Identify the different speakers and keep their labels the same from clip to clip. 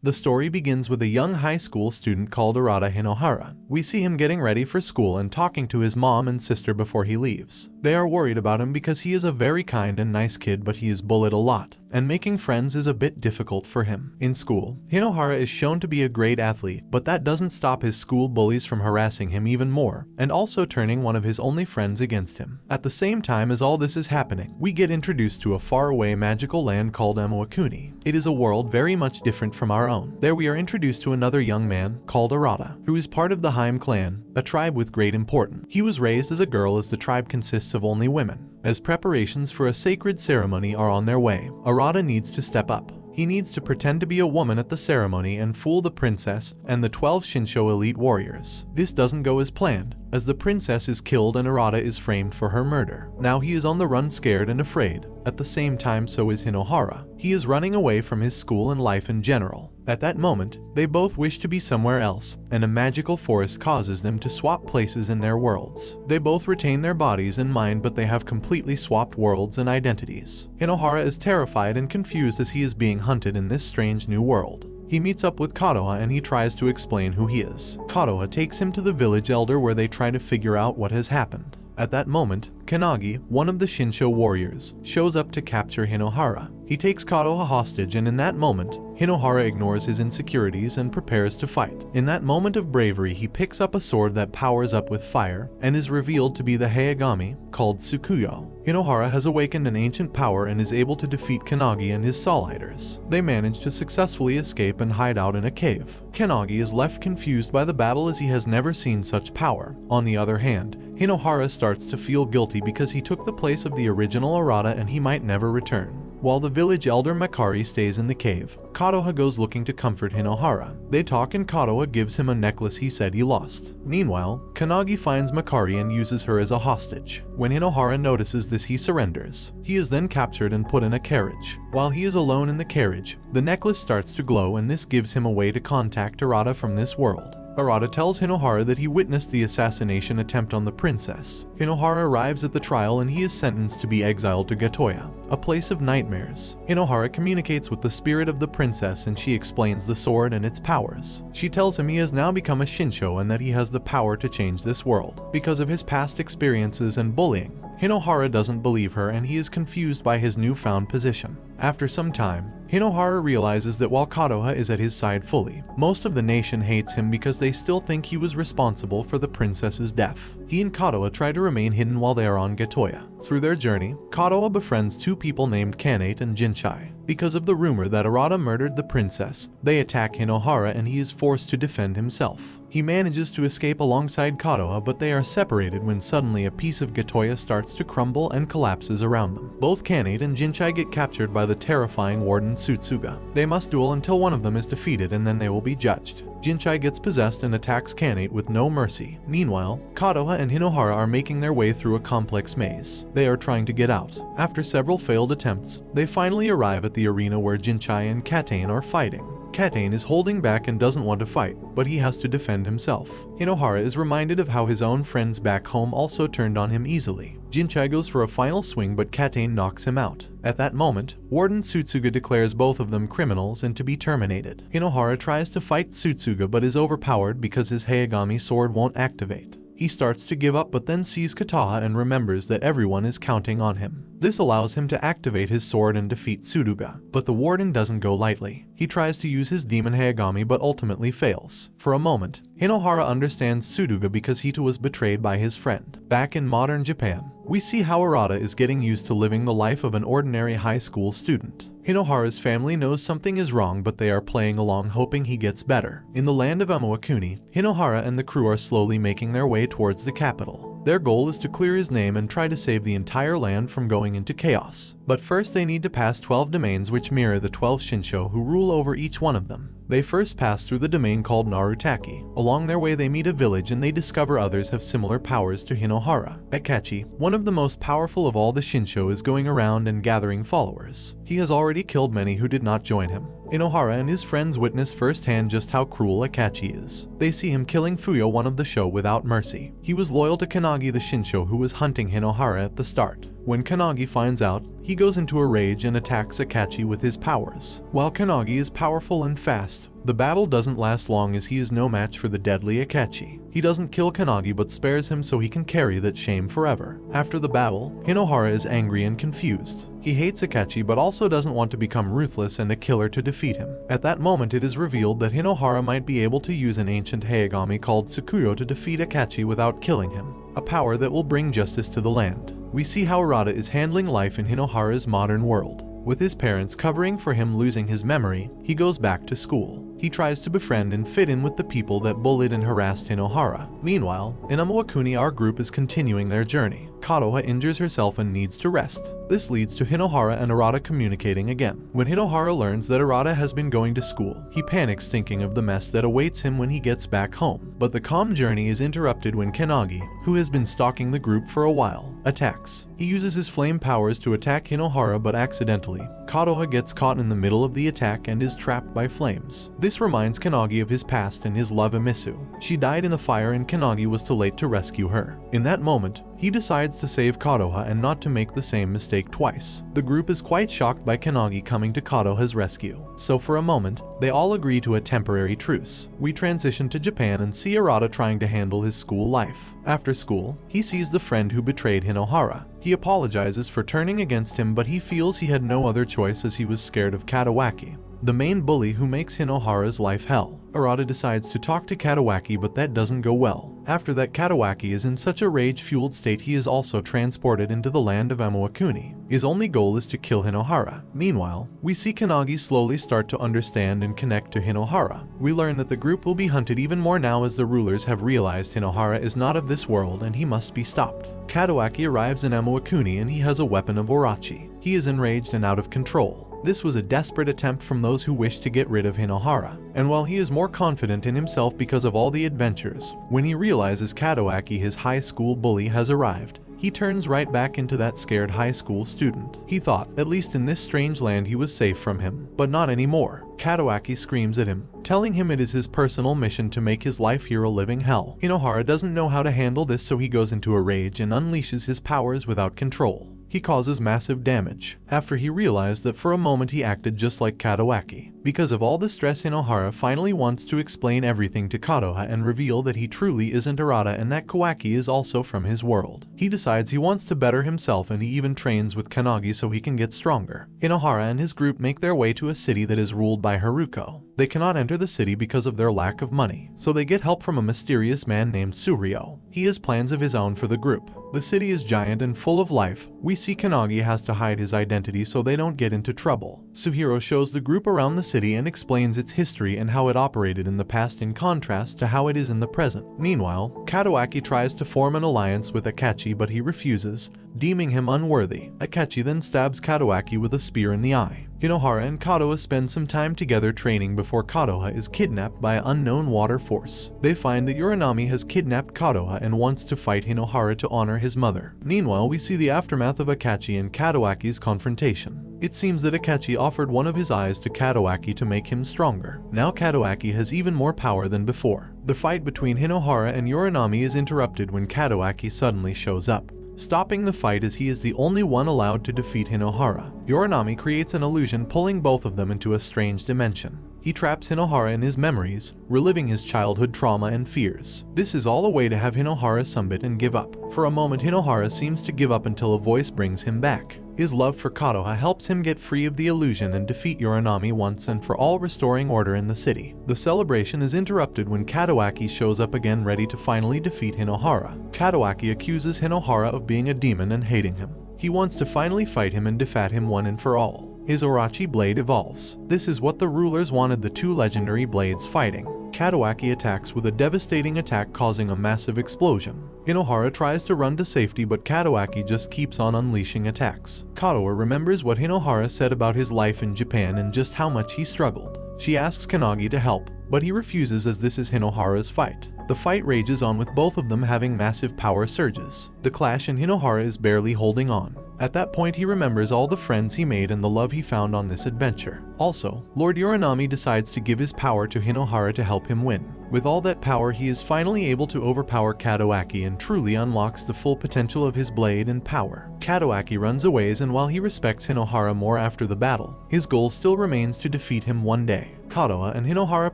Speaker 1: The story begins with a young high school student called Arata Hinohara. We see him getting ready for school and talking to his mom and sister before he leaves. They are worried about him because he is a very kind and nice kid, but he is bullied a lot, and making friends is a bit difficult for him. In school, Hinohara is shown to be a great athlete, but that doesn't stop his school bullies from harassing him even more, and also turning one of his only friends against him. At the same time as all this is happening, we get introduced to a faraway magical land called Amawakuni. It is a world very much different from our own. There we are introduced to another young man called Arata, who is part of the Haim clan, a tribe with great importance. He was raised as a girl as the tribe consists of only women. As preparations for a sacred ceremony are on their way, Arata needs to step up. He needs to pretend to be a woman at the ceremony and fool the princess and the 12 Shinsho elite warriors. This doesn't go as planned, as the princess is killed and Arata is framed for her murder. Now he is on the run, scared and afraid. At the same time, so is Hinohara. He is running away from his school and life in general. At that moment, they both wish to be somewhere else, and a magical force causes them to swap places in their worlds. They both retain their bodies and mind, but they have completely swapped worlds and identities. Hinohara is terrified and confused as he is being hunted in this strange new world. He meets up with Kotoha and he tries to explain who he is. Kotoha takes him to the village elder where they try to figure out what has happened. At that moment, Kanagi, one of the Shinsho warriors, shows up to capture Hinohara. He takes Kotoha hostage, and in that moment, Hinohara ignores his insecurities and prepares to fight. In that moment of bravery, he picks up a sword that powers up with fire and is revealed to be the Hayagami, called Tsukuyo. Hinohara has awakened an ancient power and is able to defeat Kanagi and his Souliders. They manage to successfully escape and hide out in a cave. Kanagi is left confused by the battle as he has never seen such power. On the other hand, Hinohara starts to feel guilty because he took the place of the original Arata and he might never return. While the village elder Makari stays in the cave, Kotoha goes looking to comfort Hinohara. They talk and Kotoha gives him a necklace he said he lost. Meanwhile, Kanagi finds Makari and uses her as a hostage. When Hinohara notices this, he surrenders. He is then captured and put in a carriage. While he is alone in the carriage, the necklace starts to glow, and this gives him a way to contact Arata from this world. Arata tells Hinohara that he witnessed the assassination attempt on the princess. Hinohara arrives at the trial and he is sentenced to be exiled to Kotoha, a place of nightmares. Hinohara communicates with the spirit of the princess and she explains the sword and its powers. She tells him he has now become a Shinsho and that he has the power to change this world because of his past experiences and bullying. Hinohara doesn't believe her and he is confused by his newfound position. After some time, Hinohara realizes that while Kotoha is at his side fully, most of the nation hates him because they still think he was responsible for the princess's death. He and Kotoha try to remain hidden while they are on Kotoha. Through their journey, Kotoha befriends two people named Kanate and Jinchai. Because of the rumor that Arata murdered the princess, they attack Hinohara and he is forced to defend himself. He manages to escape alongside Kotoha, but they are separated when suddenly a piece of Kotoha starts to crumble and collapses around them. Both Kanate and Jinchai get captured by the terrifying warden Tsutsuga. They must duel until one of them is defeated and then they will be judged. Jinchai gets possessed and attacks Kanate with no mercy. Meanwhile, Kotoha and Hinohara are making their way through a complex maze. They are trying to get out. After several failed attempts, they finally arrive at the arena where Jinchai and Katane are fighting. Katane is holding back and doesn't want to fight, but he has to defend himself. Hinohara is reminded of how his own friends back home also turned on him easily. Jinchai goes for a final swing, but Katane knocks him out. At that moment, Warden Tsutsuga declares both of them criminals and to be terminated. Hinohara tries to fight Tsutsuga but is overpowered because his Hayagami sword won't activate. He starts to give up but then sees Kotoha and remembers that everyone is counting on him. This allows him to activate his sword and defeat Tsuruga, but the warden doesn't go lightly. He tries to use his demon Hayagami but ultimately fails. For a moment, Hinohara understands Tsuruga because he too was betrayed by his friend. Back in modern Japan, we see how Arata is getting used to living the life of an ordinary high school student. Hinohara's family knows something is wrong but they are playing along hoping he gets better. In the land of Amawakuni, Hinohara and the crew are slowly making their way towards the capital. Their goal is to clear his name and try to save the entire land from going into chaos. But first they need to pass 12 domains which mirror the 12 Shinsho who rule over each one of them. They first pass through the domain called Narutaki. Along their way they meet a village and they discover others have similar powers to Hinohara. Akachi, one of the most powerful of all the Shinsho, is going around and gathering followers. He has already killed many who did not join him. Hinohara and his friends witness firsthand just how cruel Akachi is. They see him killing Fuyo, one of the show, without mercy. He was loyal to Kanagi the Shinsho who was hunting Hinohara at the start. When Kanagi finds out, he goes into a rage and attacks Akachi with his powers. While Kanagi is powerful and fast, The battle doesn't last long as he is no match for the deadly Akechi. He doesn't kill Kanagi but spares him so he can carry that shame forever. After the battle, Hinohara is angry and confused. He hates Akechi but also doesn't want to become ruthless and a killer to defeat him. At that moment it is revealed that Hinohara might be able to use an ancient Hayagami called Tsukuyo to defeat Akechi without killing him, a power that will bring justice to the land. We see how Arata is handling life in Hinohara's modern world. With his parents covering for him losing his memory, he goes back to school. He tries to befriend and fit in with the people that bullied and harassed Hinohara. Meanwhile, in Amawakuni our group is continuing their journey. Kotoha injures herself and needs to rest. This leads to Hinohara and Arata communicating again. When Hinohara learns that Arata has been going to school, he panics thinking of the mess that awaits him when he gets back home. But the calm journey is interrupted when Kanagi, who has been stalking the group for a while, attacks. He uses his flame powers to attack Hinohara but accidentally. Kotoha gets caught in the middle of the attack and is trapped by flames. This reminds Kanagi of his past and his love Emisu. She died in a fire and Kanagi was too late to rescue her. In that moment, he decides to save Kotoha and not to make the same mistake twice. The group is quite shocked by Kanagi coming to Kotoha's rescue, so for a moment, they all agree to a temporary truce. We transition to Japan and see Arata trying to handle his school life. After school, he sees the friend who betrayed Hinohara. He apologizes for turning against him but he feels he had no other choice as he was scared of Katawaki, the main bully who makes Hinohara's life hell. Arata decides to talk to Katawaki but that doesn't go well. After that, Katawaki is in such a rage-fueled state he is also transported into the land of Amawakuni. His only goal is to kill Hinohara. Meanwhile, we see Kanagi slowly start to understand and connect to Hinohara. We learn that the group will be hunted even more now as the rulers have realized Hinohara is not of this world and he must be stopped. Katawaki arrives in Amawakuni and he has a weapon of Orochi. He is enraged and out of control. This was a desperate attempt from those who wished to get rid of Hinohara, and while he is more confident in himself because of all the adventures, when he realizes Katawaki, his high school bully, has arrived, he turns right back into that scared high school student. He thought, at least in this strange land, he was safe from him, but not anymore. Katawaki screams at him, telling him it is his personal mission to make his life here a living hell. Hinohara doesn't know how to handle this, so he goes into a rage and unleashes his powers without control. He causes massive damage, after he realized that for a moment he acted just like Katawaki. Because of all the stress, Hinohara finally wants to explain everything to Kotoha and reveal that he truly isn't Arata and that Kawaki is also from his world. He decides he wants to better himself and he even trains with Kanagi so he can get stronger. Hinohara and his group make their way to a city that is ruled by Haruko. They cannot enter the city because of their lack of money, so they get help from a mysterious man named Suryo. He has plans of his own for the group. The city is giant and full of life. We see Kanagi has to hide his identity so they don't get into trouble. Suhiro shows the group around the city and explains its history and how it operated in the past in contrast to how it is in the present. Meanwhile, Katawaki tries to form an alliance with Akechi but he refuses, deeming him unworthy. Akechi then stabs Katawaki with a spear in the eye. Hinohara and Kotoha spend some time together training before Kotoha is kidnapped by an unknown water force. They find that Uranami has kidnapped Kotoha and wants to fight Hinohara to honor his mother. Meanwhile, we see the aftermath of Akechi and Katawaki's confrontation. It seems that Akechi offered one of his eyes to Katawaki to make him stronger. Now Katawaki has even more power than before. The fight between Hinohara and Uranami is interrupted when Katawaki suddenly shows up, stopping the fight as he is the only one allowed to defeat Hinohara. Uranami creates an illusion pulling both of them into a strange dimension. He traps Hinohara in his memories, reliving his childhood trauma and fears. This is all a way to have Hinohara submit and give up. For a moment Hinohara seems to give up until a voice brings him back. His love for Kotoha helps him get free of the illusion and defeat Uranami once and for all, restoring order in the city. The celebration is interrupted when Katawaki shows up again, ready to finally defeat Hinohara. Katawaki accuses Hinohara of being a demon and hating him. He wants to finally fight him and defeat him one and for all. His Orochi blade evolves. This is what the rulers wanted, the two legendary blades fighting. Katawaki attacks with a devastating attack, causing a massive explosion. Hinohara tries to run to safety but Katawaki just keeps on unleashing attacks. Kotoha remembers what Hinohara said about his life in Japan and just how much he struggled. She asks Kanagi to help, but he refuses as this is Hinohara's fight. The fight rages on with both of them having massive power surges. The clash and Hinohara is barely holding on. At that point he remembers all the friends he made and the love he found on this adventure. Also, Lord Uranami decides to give his power to Hinohara to help him win. With all that power he is finally able to overpower Katawaki and truly unlocks the full potential of his blade and power. Katawaki runs away and while he respects Hinohara more after the battle, his goal still remains to defeat him one day. Kotoha and Hinohara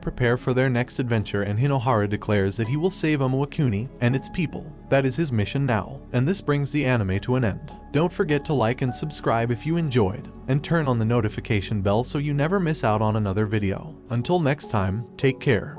Speaker 1: prepare for their next adventure, and Hinohara declares that he will save Amawakuni and its people. That is his mission now, and this brings the anime to an end. Don't forget to like and subscribe if you enjoyed, and turn on the notification bell so you never miss out on another video. Until next time, take care.